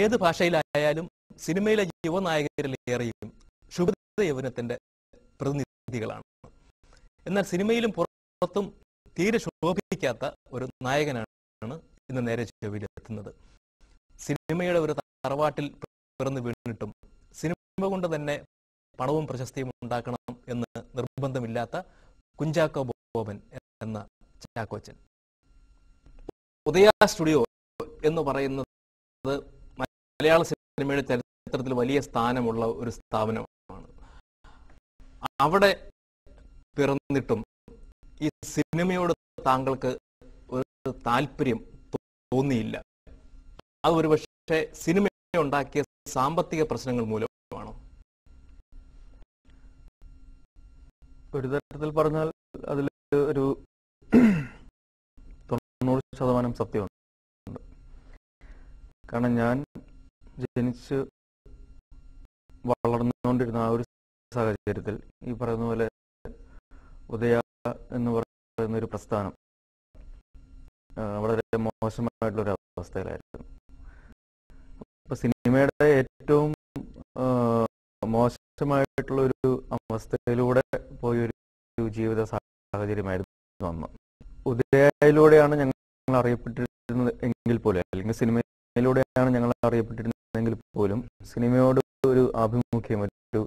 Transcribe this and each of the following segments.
ഏത് ഭാഷയിലായാലും സിനിമയിലെ യുവനായകരിലേറെയും ശുഭ്ര യൗവനത്തിന്റെ പ്രതിനിധികളാണ്. എന്നാൽ സിനിമയിലും പുറത്തും തീരെ ശോഭിക്കാത്ത ഒരു നായകനാണ് ഇന്ന് നേരെ ചൊവ്വയിലെത്തുന്നത്. സിനിമയുടെ ഒരു തറവാട്ടിൽ പിറന്നു വീണിട്ടും സിനിമ കൊണ്ട് തന്നെ പണവും പ്രശസ്തിയും ഉണ്ടാക്കണം എന്ന് നിർബന്ധമില്ലാത്ത കുഞ്ചാക്കോ ബോബൻ എന്ന ചാക്കോച്ചൻ. ഉദയ സ്റ്റുഡിയോ എന്ന് പറയുന്നത് മലയാള സിനിമയുടെ ചരിത്രത്തിൽ വലിയ സ്ഥാനമുള്ള ഒരു സ്ഥാപനമാണ്. അവിടെ പിറന്നിട്ടും ഈ സിനിമയോട് താങ്കൾക്ക് ഒരു താല്പര്യം തോന്നിയില്ല. അത് ഒരുപക്ഷെ സിനിമ ഉണ്ടാക്കിയ സാമ്പത്തിക പ്രശ്നങ്ങൾ മൂലമാണോ? ഒരു തരത്തിൽ പറഞ്ഞാൽ അതിൽ ഒരു 90% സത്യമുണ്ട്. കാരണം ഞാൻ ജനിച്ച് വളർന്നുകൊണ്ടിരുന്ന ആ ഒരു സാഹചര്യത്തിൽ ഈ പറയുന്ന പോലെ ഉദയ എന്ന് പറയുന്ന ഒരു പ്രസ്ഥാനം വളരെ മോശമായിട്ടുള്ളൊരു അവസ്ഥയിലായിരുന്നു. അപ്പൊ സിനിമയുടെ ഏറ്റവും മോശമായിട്ടുള്ള ഒരു അവസ്ഥയിലൂടെ പോയൊരു ജീവിത സാഹചര്യമായിരുന്നു അന്ന്. ഉദയയിലൂടെയാണ് ഞങ്ങൾ അറിയപ്പെട്ടിരുന്നത് എങ്കിൽ പോലും, അല്ലെങ്കിൽ സിനിമയിലൂടെയാണ് ഞങ്ങൾ അറിയപ്പെട്ടിരുന്നതെങ്കിൽ പോലും സിനിമയോട് ഒരു ആഭിമുഖ്യം, ഒരു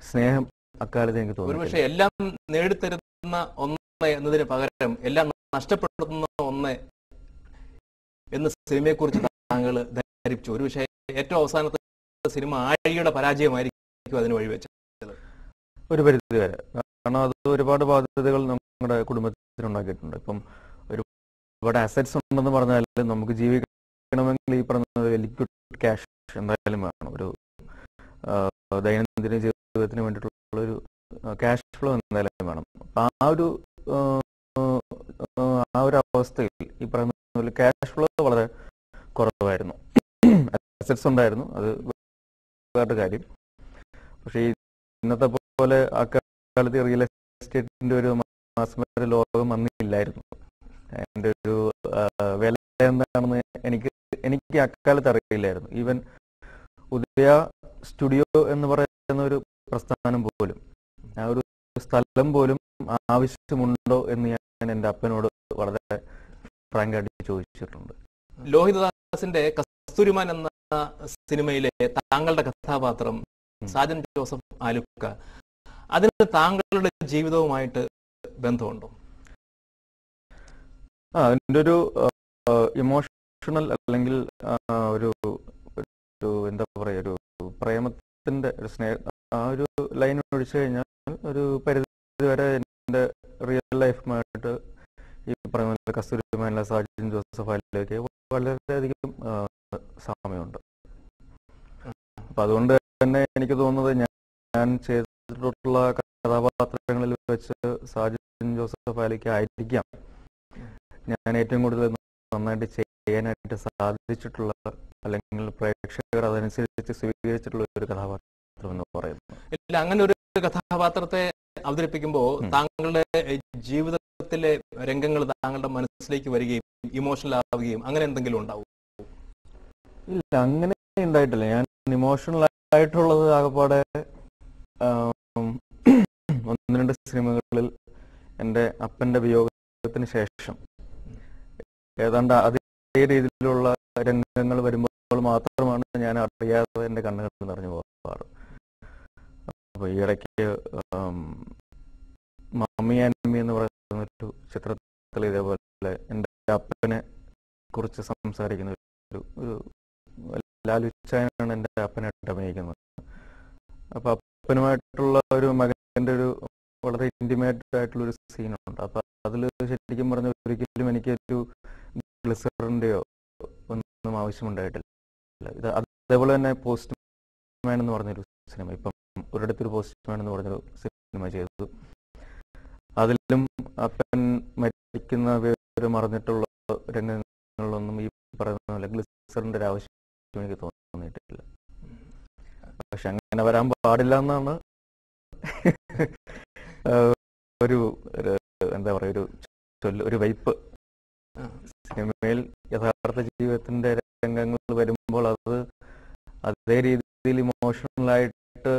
സ്നേഹം അക്കാലത്ത് എനിക്ക് തോന്നുന്നു. പക്ഷേ എല്ലാം നേടിത്തരുന്ന ഒന്ന് എന്നതിന് പകരം എല്ലാം നഷ്ടപ്പെടുത്തുന്ന ഒന്ന് എന്ന് സിനിമയെക്കുറിച്ച് താങ്കൾ ധരിച്ചു. ഒരു പക്ഷേ ഏറ്റവും അവസാനത്തെ സിനിമ ആഴിയുടെ പരാജയമായിരിക്കും അതിന് വഴിവെച്ചത് ഒരു പരിധി വരെ. കാരണം അത് ഒരുപാട് ബാധ്യതകൾ നമ്മുടെ കുടുംബത്തിനുണ്ടാക്കിയിട്ടുണ്ട്. ഇപ്പം ഒരുപാട് അസറ്റ്സ് ഉണ്ടെന്ന് പറഞ്ഞാൽ നമുക്ക് ജീവിക്കണമെങ്കിൽ ഈ പറഞ്ഞ ലിക്വിഡ് ക്യാഷ് എന്തായാലും വേണം. ഒരു ദൈനംദിന ജീവിതത്തിന് വേണ്ടിയിട്ടുള്ള ഒരു ക്യാഷ് ഫ്ലോ എന്തായാലും വേണം. ആ ഒരു അവസ്ഥയിൽ ഈ പറയുന്ന പോലെ ക്യാഷ് ഫ്ലോ വളരെ കുറവായിരുന്നു. അസറ്റ്സ് ഉണ്ടായിരുന്നു, അത് വേറൊരു കാര്യം. പക്ഷേ ഇന്നത്തെ പോലെ അക്കാലത്ത് റിയൽ എസ്റ്റേറ്റിന്റെ ഒരു മാസമര ലോകം വന്നില്ലായിരുന്നു. അതിൻ്റെ ഒരു വില എന്താണെന്ന് എനിക്ക് അക്കാലത്ത് അറിയില്ലായിരുന്നു. ഈവൻ ഉദയ സ്റ്റുഡിയോ എന്ന് പറയുന്ന ഒരു പ്രസ്ഥാനം പോലും, ആ ഒരു സ്ഥലം പോലും ആവശ്യമുണ്ടോ എന്ന് ഞാൻ എൻ്റെ അപ്പനോട് വളരെ ഫ്രാങ്കായിട്ട് ചോദിച്ചിട്ടുണ്ട്. ലോഹിതദാസിന്റെ കസ്തൂരിമാൻ എന്ന സിനിമയിലെ താങ്കളുടെ കഥാപാത്രം സാജൻ ജോസഫ് ആലുക്ക, അതിന് താങ്കളുടെ ജീവിതവുമായിട്ട് ബന്ധമുണ്ടോ? അതിൻ്റെ ഒരു ഇമോഷണൽ അല്ലെങ്കിൽ ഒരു എന്താ പറയുക, ഒരു പ്രേമത്തിന്റെ ഒരു ആ ഒരു ലൈൻ ഒഴിച്ചു കഴിഞ്ഞാൽ ഒരു പരിധി വരെ എൻ്റെ റിയൽ ലൈഫുമായിട്ട് ഈ പറയുന്ന കസ്തൂരിമാനിലെ സാജൻ ജോസഫ് ആലുക്ക വളരെയധികം സാമ്യമുണ്ട്. അപ്പൊ അതുകൊണ്ട് തന്നെ എനിക്ക് തോന്നുന്നത് ഞാൻ ചെയ്തിട്ടുള്ള കഥാപാത്രങ്ങളിൽ വെച്ച് സാജൻ ജോസഫ് ആലുക്ക ആയിരിക്കാം ഞാൻ ഏറ്റവും കൂടുതൽ നന്നായിട്ട് ചെയ്യാനായിട്ട് സാധിച്ചിട്ടുള്ള, അല്ലെങ്കിൽ പ്രേക്ഷകർ അതനുസരിച്ച് സ്വീകരിച്ചിട്ടുള്ള ഒരു കഥാപാത്രം എന്ന് പറയുന്നത്. ഇല്ല, അങ്ങനെ ഒരു കഥാപാത്രത്തെ അവതരിപ്പിക്കുമ്പോൾ താങ്കളുടെ ജീവിതത്തിലെ രംഗങ്ങൾ താങ്കളുടെ മനസ്സിലേക്ക് വരികയും ഇമോഷണൽ ആവുകയും അങ്ങനെ എന്തെങ്കിലും ഉണ്ടാവും? ഇല്ല, അങ്ങനെ ഉണ്ടായിട്ടില്ല. ഞാൻ ഇമോഷണൽ ആയിട്ടുള്ളത് ആകപ്പാടെ 1-2 സിനിമകളിൽ എൻ്റെ അപ്പൻ്റെ വിയോഗത്തിന് ശേഷം ഏതാണ്ട് അതേ രീതിയിലുള്ള രംഗങ്ങൾ വരുമ്പോൾ മാത്രമാണ് ഞാൻ അറിയാതെ എൻ്റെ കണ്ണുകൾ നിറഞ്ഞു പോകാറ്. അപ്പോൾ ഈ ഇടയ്ക്ക് മമ്മി ആൻഡ് മീ എന്ന് പറയുന്ന ഒരു ചിത്രത്തിൽ ഇതേപോലെ എൻ്റെ അപ്പനെ കുറിച്ച് സംസാരിക്കുന്ന ഒരു ലാലുച്ചാനാണ് എൻ്റെ അപ്പനായിട്ട് അഭിനയിക്കുന്നത്. അപ്പൊ അപ്പനുമായിട്ടുള്ള ഒരു മകൻ്റെ ഒരു വളരെ ഇന്റിമേറ്റ് ആയിട്ടുള്ള ഒരു സീനുണ്ട്. അപ്പൊ അതിൽ ശരിക്കും പറഞ്ഞ ഒരിക്കലും എനിക്കൊരു ഗ്ലിസറിൻ്റെയോ ഒന്നും ആവശ്യമുണ്ടായിട്ടില്ല. ഇത് അതേപോലെ തന്നെ പോസ്റ്റ്മാൻ എന്ന് പറഞ്ഞൊരു സിനിമ, ഇപ്പം ഒരിടത്തൊരു പോസ്റ്റ്മാൻ എന്ന് പറഞ്ഞൊരു സിനിമ ചെയ്തു. അതിലും അപ്പൻ മരിക്കുന്ന വിവരം അറിഞ്ഞിട്ടുള്ള രംഗങ്ങളിലൊന്നും ഈ പറയുന്ന പോലെ ഗ്ലിസറിൻ്റെ ഒരു ആവശ്യം എനിക്ക് തോന്നിയിട്ടില്ല. പക്ഷെ അങ്ങനെ വരാൻ പാടില്ല എന്നാണ് ഒരു എന്താ പറയുക, ഒരു വൈപ്പ്. സിനിമയിൽ യഥാർത്ഥ ജീവിതത്തിന്റെ രംഗങ്ങൾ വരുമ്പോൾ അത് അതേ രീതിയിൽ ഇമോഷണലായിട്ട്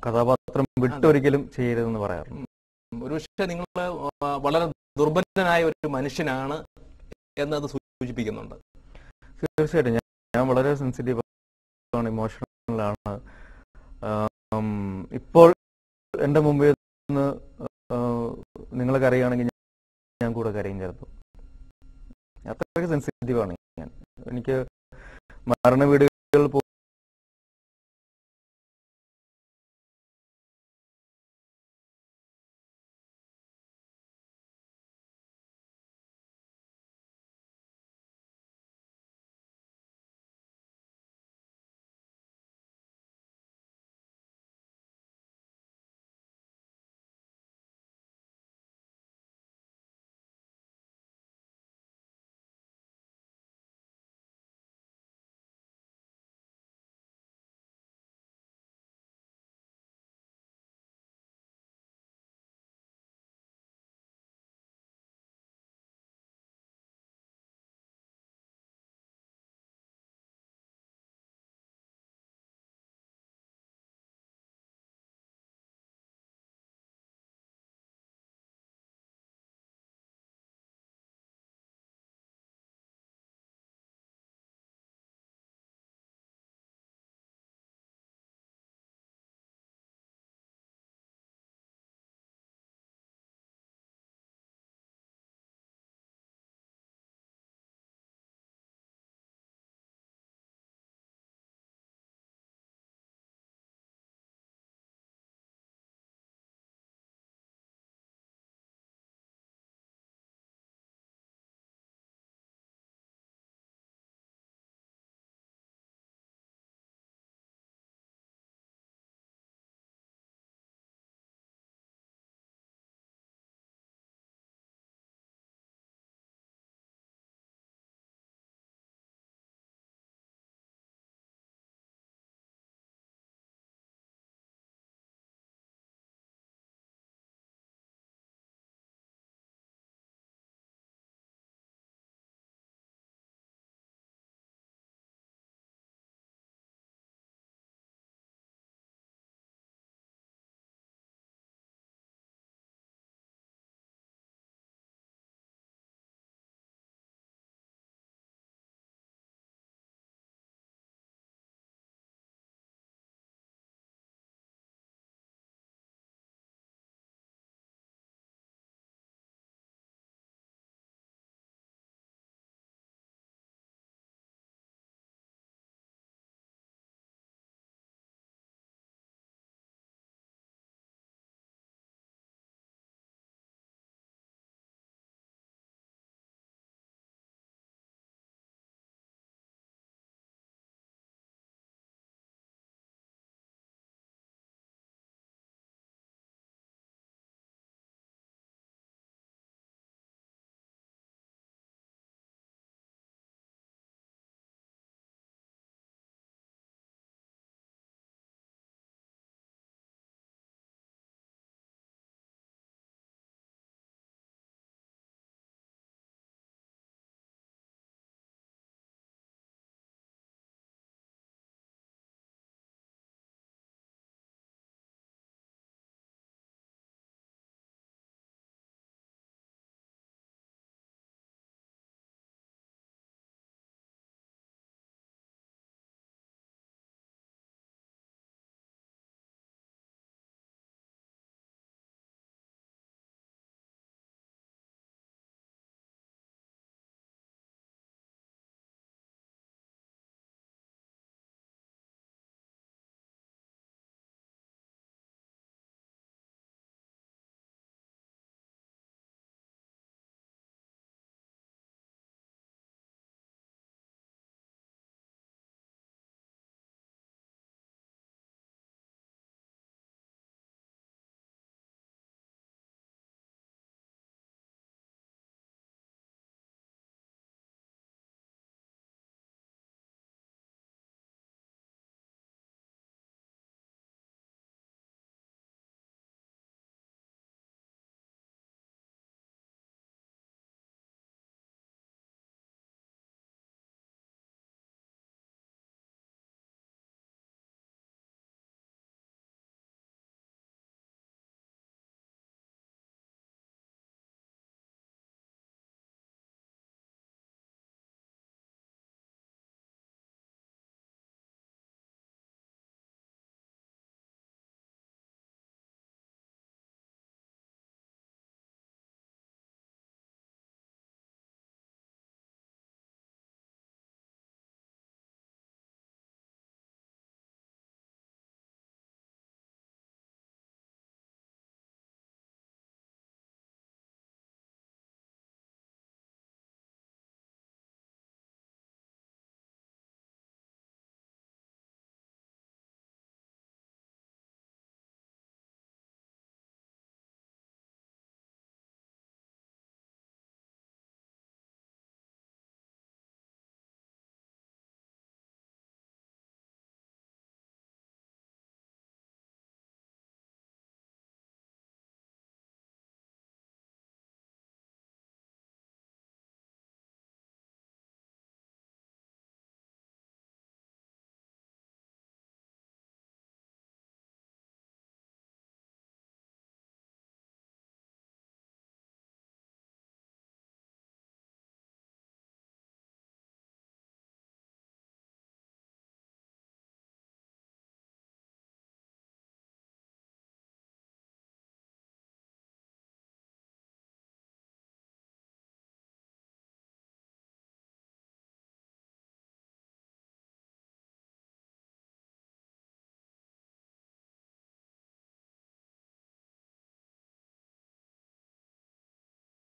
കഥാപാത്രം വിട്ടൊരിക്കലും ചെയ്യരുതെന്ന് പറയാറുണ്ട്. ഒരുപക്ഷെ നിങ്ങൾ വളരെ ദുർബലനായ ഒരു മനുഷ്യനാണ് എന്നത് സൂചിപ്പിക്കുന്നുണ്ട്. തീർച്ചയായിട്ടും ഞാൻ വളരെ സെൻസിറ്റീവ് ആണ്, ഇമോഷണലാണ്. ഇപ്പോൾ എൻ്റെ മുമ്പിൽ നിന്ന് നിങ്ങൾ കരയുകയാണെങ്കിൽ ഞാൻ കൂടെ കരയും ചേർത്തു. അത്രയ്ക്ക് സെൻസിറ്റീവാണ് ഞാൻ. എനിക്ക് മരണ വീടുകളിൽ